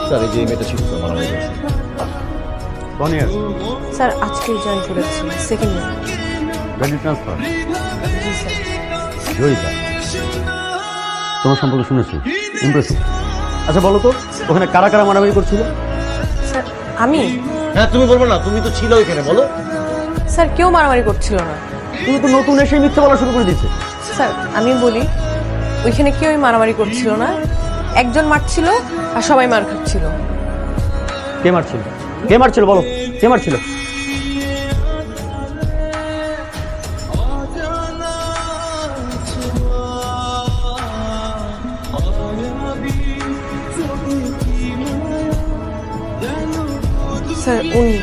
Sir এই যে মেয়েটা ছিল তো মারা গেছে। স্যার আজকে জয়েন করেছি সেকেন্ড ইয়ার। Graduate transfer. জি স্যার। জয়িতা, তোমার সম্পর্কে শুনেছি, ইমপ্রেসিভ। আচ্ছা বলো তো, ওখানে কারা কারা মারামারি করছিল? স্যার আমি? হ্যাঁ তুমি বলবো না, তুমি তো ছিল ওইখানে, বলো। স্যার কেউ মারামারি করছিল না। তুমি তো নতুন এসে মিথ্যে বলা শুরু করে দিয়েছে। স্যার আমি বলি, ওইখানে কেউই মারামারি করছিল না, একজন মারছিল আর সবাই মার খাচ্ছিল। কে মারছিল? কে মারছিল বলো, কে মারছিল? স্যার উনি।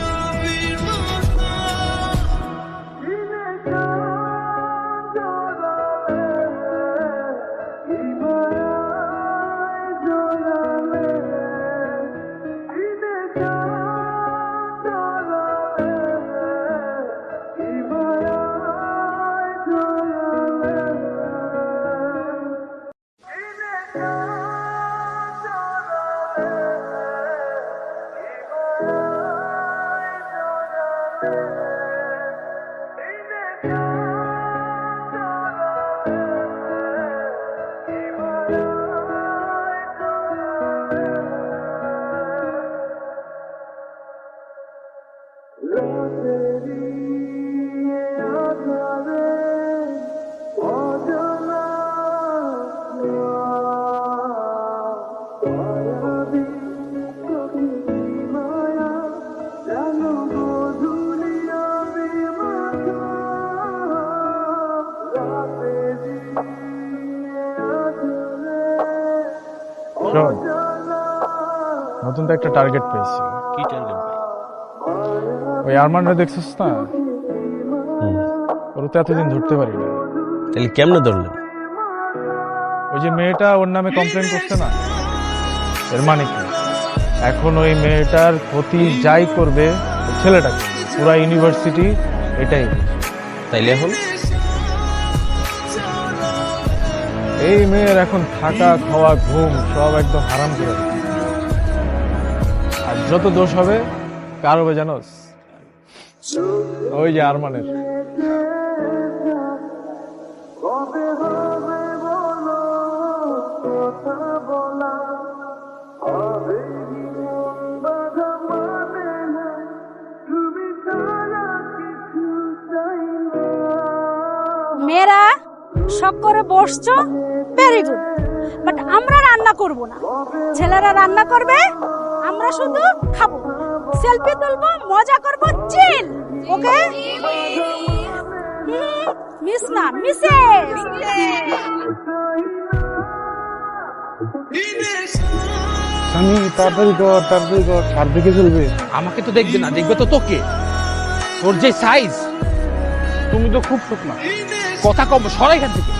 নতুন তো একটা টার্গেট পেয়েছি। কি টার্গেট ভাই? ওই আরমানটা দেখছিস না, ওর তো এতদিন ধরতে পারি না। তাহলে কেমনে ধরলেন? ওই যে মেয়েটা ওর নামে কমপ্লেন করছে না, এর মানে কি এখন ওই মেয়েটার ক্ষতি যাই করবে ওই ছেলেটা করবে। পুরা ইউনিভার্সিটি এটাই তাইলে এখন এই মেয়ের এখন থাকা খাওয়া ঘুম সব একদম হারাম করে দিচ্ছে। আর যত দোষ হবে কার হবে জানোস? ওই যে আরমানের। মেয়েরা শখ করে বসছো, ভেরি গুড, বাট আমরা রান্না করব না, ছেলেরা রান্না করবে, আমরা শুধু খাবো, সেলফি তুলবো, মজা করব, চিল। ওকে? মিস না, মিসেস। আমি তাড়াতাড়ি কর, কার দিকে চলবে? আমাকে তো দেখবে না, দেখবে তো তোকে। তোর যে সাইজ, তুমি তো খুব শুকনা। কথা কম, সরাই এখান থেকে।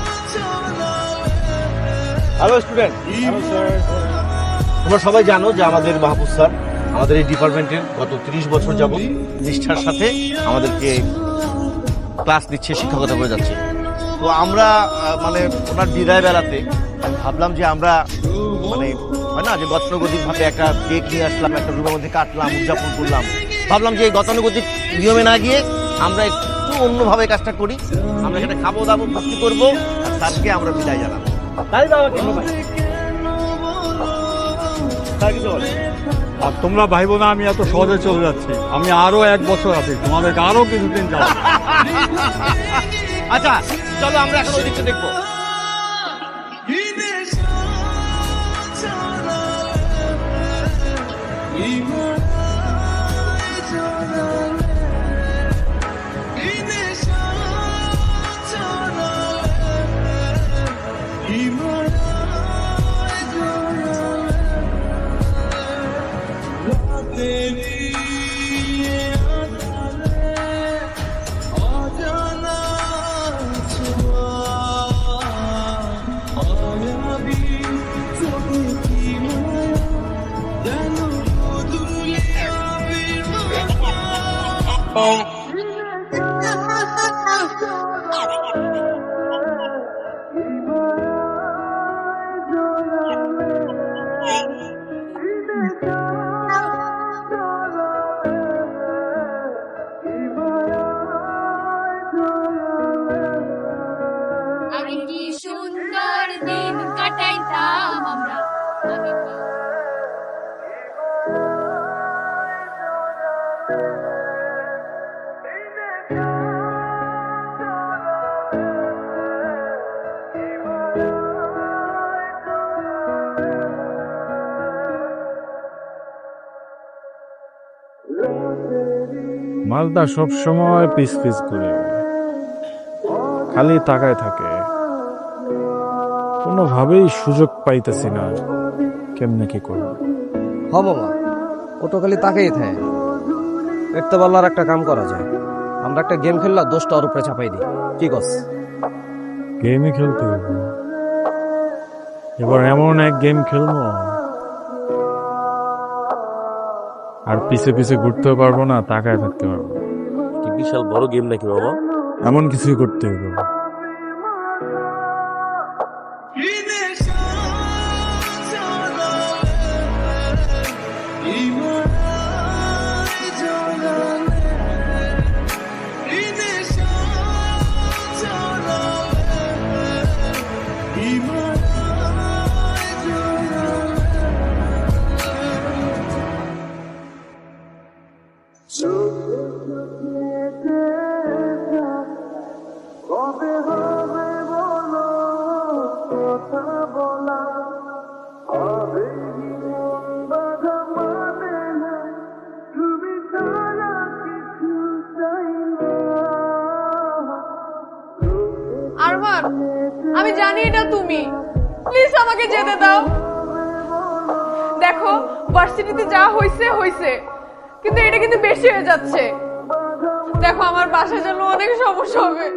হ্যালো স্টুডেন্ট, তোমরা সবাই জানো যে আমাদের মাহবুব স্যার আমাদের এই ডিপার্টমেন্টের গত 30 বছর যাবত নিষ্ঠার সাথে আমাদেরকে ক্লাস দিচ্ছে, শিক্ষকতা করে যাচ্ছে। তো আমরা মানে ওনার বিদায় বেলাতে ভাবলাম যে আমরা মানে হয় না যে গতানুগতিক ভাবে একটা কেক নিয়ে আসলাম, একটা রুমের মধ্যে কাটলাম, উদযাপন করলাম। ভাবলাম যে এই গতানুগতিক নিয়মে না গিয়ে আমরা একটু অন্যভাবে কাজটা করি। আমরা এখানে খাবো দাবো, ভর্তি করবো, আর স্যারকে আমরা বিদায় জানাবো। তাই দাও কেন ভাই? স্যার কিছু বলে? আর তোমরা ভাইবো না আমি এত সহজে চলে যাচ্ছি। আমি আরো 1 বছর আছি, তোমাদেরকে আরো কিছুদিন যাবো। আচ্ছা চলো আমরা এখন ওই দিকটা দেখবো। আমি কি সুন্দর দিন কাটাইতাম আমরা। মালদা সব সময় পিস পিস করে খালি তাকায় থাকে, কোনোভাবেই সুযোগ পাইতেছি না কেমনে কি করবো। হ মামা, ও তো খালি তাকেই থাকে। দেখতে পারলে আর একটা কাম করা যায়, আমরা একটা গেম খেললা, দোষটা ওর উপরে চাপাই দিই, কি কস? গেমই খেলতে হবে এবার, এমন এক গেম খেলবো আর পিছে পিছে ঘুরতেও পারবো না, তাকায় থাকতে পারবো। কি বিশাল বড় গেম নাকি বাবা? এমন কিছুই করতে হবে। আরমান, আমি জানি এটা তুমি, প্লিজ আমাকে যেতে দাও। দেখো ভার্সিটিতে যা হইছে হইছে, কিন্তু এটা কিন্তু বেশি হয়ে যাচ্ছে। দেখো আমার বাসায় জন্য অনেক সমস্যা হবে,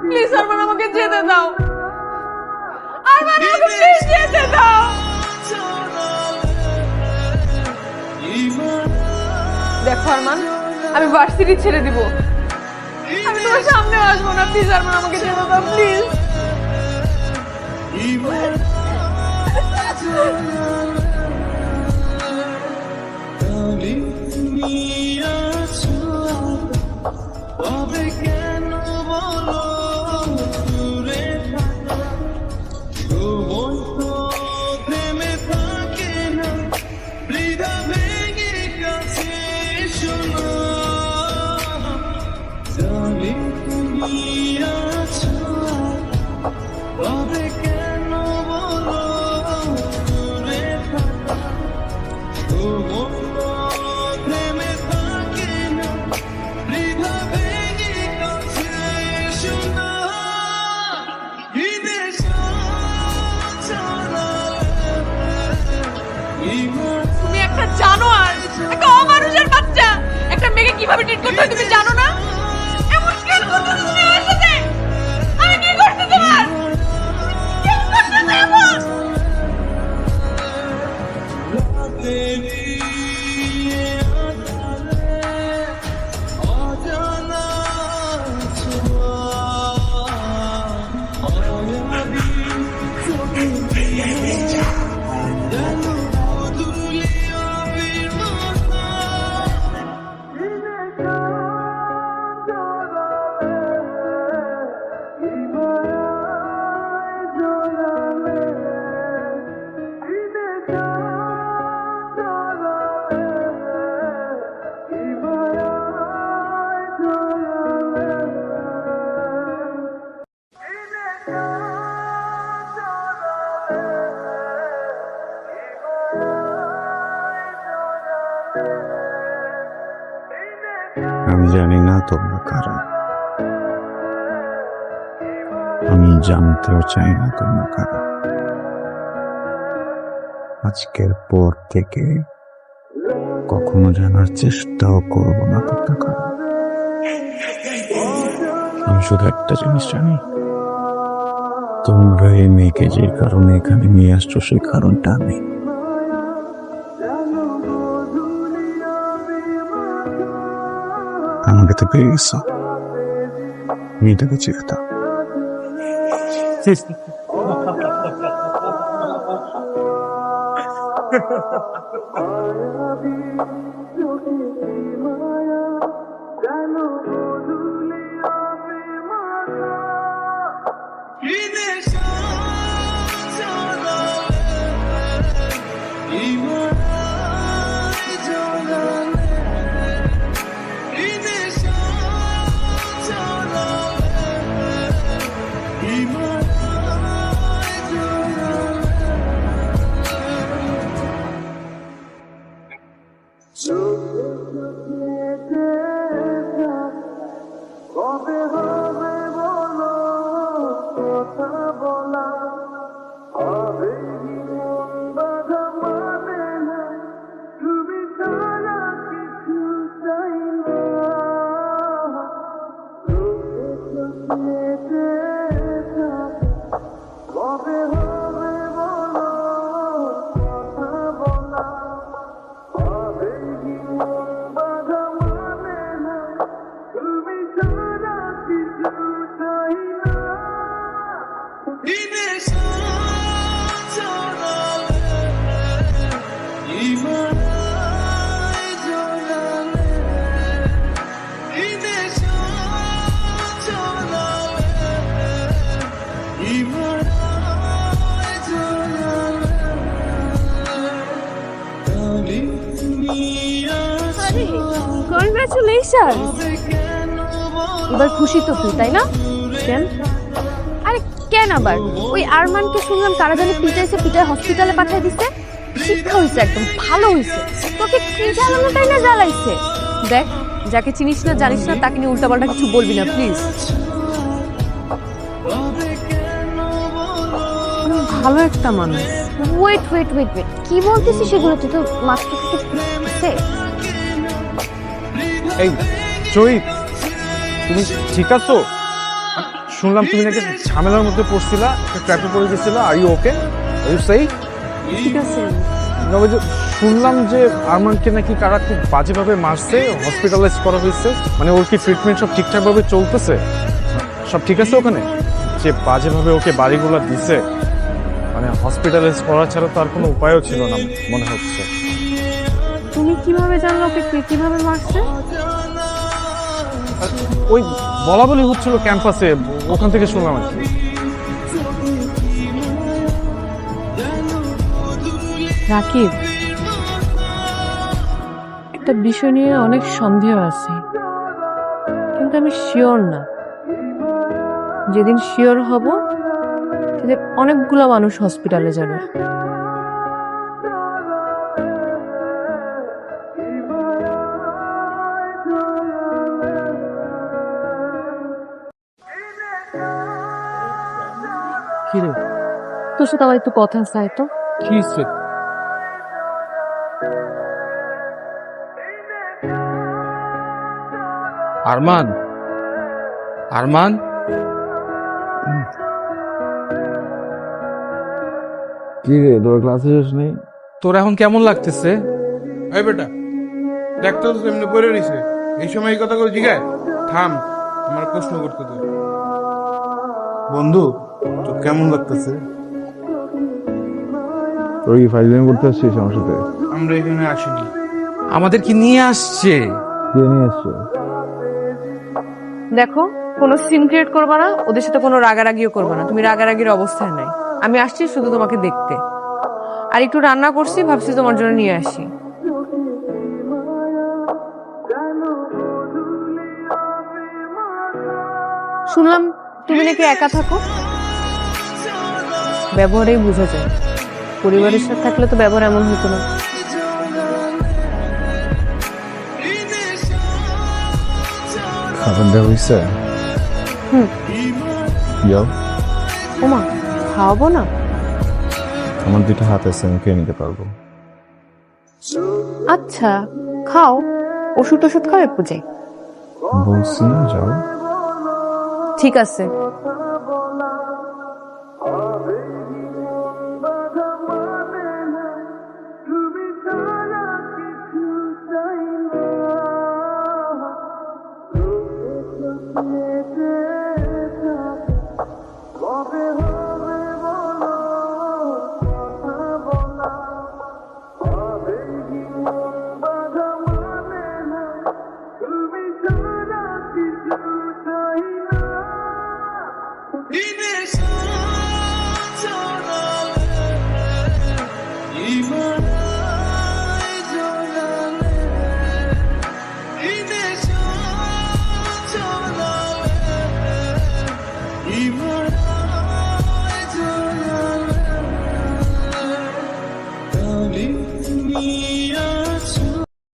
প্লিজ আরমান আমাকে যেতে দাও। আরমান আমাকে প্লিজ যেতে দাও। দেখো আরমান, আমি ভার্সিটি ছেড়ে দিব, আমি তোমার সামনে আসবো না, প্লিজ আরমান আমাকে যেতে দাও প্লিজ। তুমি একটা জানোয়ার, একটা অমানুষের বাচ্চা। একটা মেয়েকে কিভাবে ট্রিট করতে হয় তুমি জানো না? এমন কেন করতেছো তুমি আমার সাথে? আমি কি করতে তোমার? কেন করতেছো এমন? আমি জানি না তোমরা কারা, আমি জানতেও চাই না তোমরা কারা। আজকের পর থেকে কখনো জানার চেষ্টাও করবো না তোমরা কারা। আমি শুধু একটা জিনিস জানি, তোমরা এই মেয়েকে যে কারণে এখানে নিয়ে আসছো সেই কারণটা আমি। আমাকে তো পেয়ে গেছো, মেয়েটাকে চেয়ে কনগ্রাচুলেশন। এবার খুশি তো তুই, তাই না? কেন? আরে কেন আবার? ওই আরমানকে শুনলাম কারা জানি পিটাইছে, পিটায় হসপিটালে পাঠিয়ে দিছে। শিক্ষা হয়েছে, একদম ভালো হয়েছে। তোকে কি জ্বালানো তাই না জ্বালাইছে। দেখ, যাকে চিনিস না জানিস না তাকে নিয়ে উল্টাপাল্টা কিছু বলবি না প্লিজ। ভালো একটা মানুষ। ওয়েট ওয়েট ওয়েট ওয়েট, কি বলতেছিস সেগুলো? তুই তো মাত্র এই জয়ী, তুমি ঠিক আছো? শুনলাম তুমি নাকি ঝামেলার মধ্যে পড়ছিলা, ট্র্যাপে পড়ে গেছিলা। Are you okay? Are you safe? ঠিক আছে। শুনলাম যে আরমানকে নাকি কারা খুব বাজেভাবে মারছে, হসপিটালাইজ করা হয়েছে। মানে ওর কি ট্রিটমেন্ট সব ঠিকঠাকভাবে চলতেছে? সব ঠিক আছে ওখানে? যে বাজেভাবে ওকে বাড়িগুলো দিছে, মানে হসপিটালাইজ করা ছাড়া তো আর কোনো উপায়ও ছিল না মনে হচ্ছে। তুমি কিভাবে জানলো ওকে কে কিভাবে মারছে? ওই বলা বলি হচ্ছিল ক্যাম্পাসে, ওখান থেকে শুনলাম আর কি। রাকিব, একটা বিষয় নিয়ে অনেক সন্দেহ আছে, কিন্তু আমি শিওর না। যেদিন শিওর হব সেদিন অনেকগুলো মানুষ হসপিটালে যাবে। কি রে, তোর সাথে আমার একটু কথা চাই তো। কি সে? আরমান, আরমান, কি রে, তোর ক্লাসে শেষ নেই? তোর এখন কেমন লাগতেছে? এই বেটা, দেখতো তো এমনি পড়ে রইছে, এই সময় এই কথা করে জিগায়? থাম, আমার প্রশ্ন করতে দে। বন্ধু, তোর কেমন লাগতেছে? তোর কি ফাইজলামি করতে আসছিস আমার সাথে? আমরা এখানে আসিনি। আমাদের কি নিয়ে আসছে? কে নিয়ে আসছো? দেখো, কোনো সিন ক্রিয়েট করবা না, ওদের সাথে কোনো রাগারাগিও করবা না। তুমি রাগারাগির অবস্থায় নাই। আমি আসছি শুধু তোমাকে দেখতে, আর একটু রান্না করছি, ভাবছি তোমার জন্য নিয়ে আসি। শুনলাম তুমি নাকি একা থাকো। ব্যবহারেই বোঝা যায়, পরিবারের সাথে থাকলে তো ব্যবহার এমন হতো না। খাবার দেওয়া হয়েছে? যাও। ওমা, খাওয়াবো না? আমার দুটো হাত আছে, আমি খেয়ে নিতে পারবো। আচ্ছা, খাও। ওষুধ টষুধ খাও, একটু যাই। বলছি না, যাও। ঠিক আছে। তুমি আছো